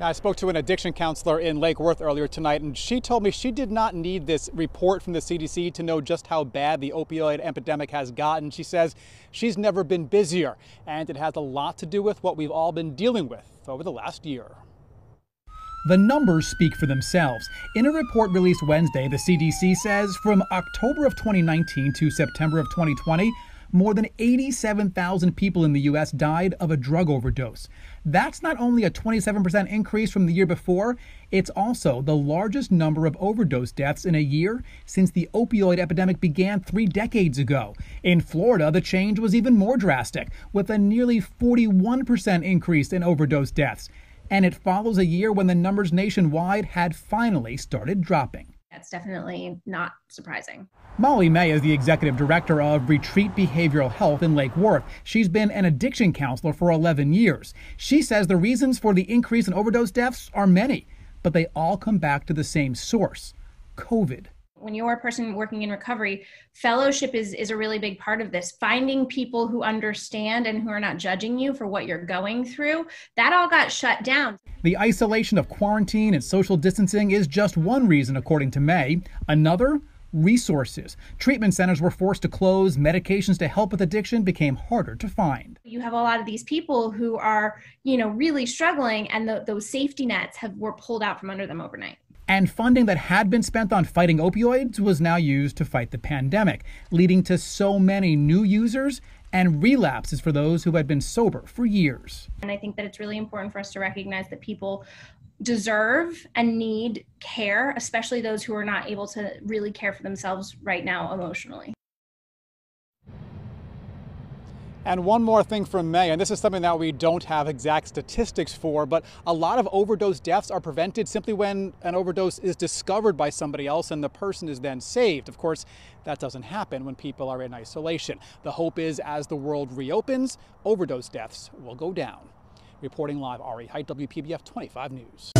Now, I spoke to an addiction counselor in Lake Worth earlier tonight, and she told me she did not need this report from the CDC to know just how bad the opioid epidemic has gotten. She says she's never been busier, and it has a lot to do with what we've all been dealing with over the last year. The numbers speak for themselves. In a report released Wednesday, the CDC says from October of 2019 to September of 2020, more than 87,000 people in the U.S. died of a drug overdose. That's not only a 27% increase from the year before, it's also the largest number of overdose deaths in a year since the opioid epidemic began 3 decades ago. In Florida, the change was even more drastic, with a nearly 41% increase in overdose deaths. And it follows a year when the numbers nationwide had finally started dropping. That's definitely not surprising. Molly May is the executive director of Retreat Behavioral Health in Lake Worth. She's been an addiction counselor for 11 years. She says the reasons for the increase in overdose deaths are many, but they all come back to the same source: COVID. When you're a person working in recovery, fellowship is a really big part of this. Finding people who understand and who are not judging you for what you're going through, that all got shut down. The isolation of quarantine and social distancing is just one reason, according to May. Another, resources. Treatment centers were forced to close. Medications to help with addiction became harder to find. You have a lot of these people who are, really struggling, and those safety nets were pulled out from under them overnight. And funding that had been spent on fighting opioids was now used to fight the pandemic, leading to so many new users and relapses for those who had been sober for years. And I think that it's really important for us to recognize that people deserve and need care, especially those who are not able to really care for themselves right now emotionally. And one more thing from May, and this is something that we don't have exact statistics for, but a lot of overdose deaths are prevented simply when an overdose is discovered by somebody else and the person is then saved. Of course, that doesn't happen when people are in isolation. The hope is as the world reopens, overdose deaths will go down. Reporting live, Ari Height, WPBF 25 News.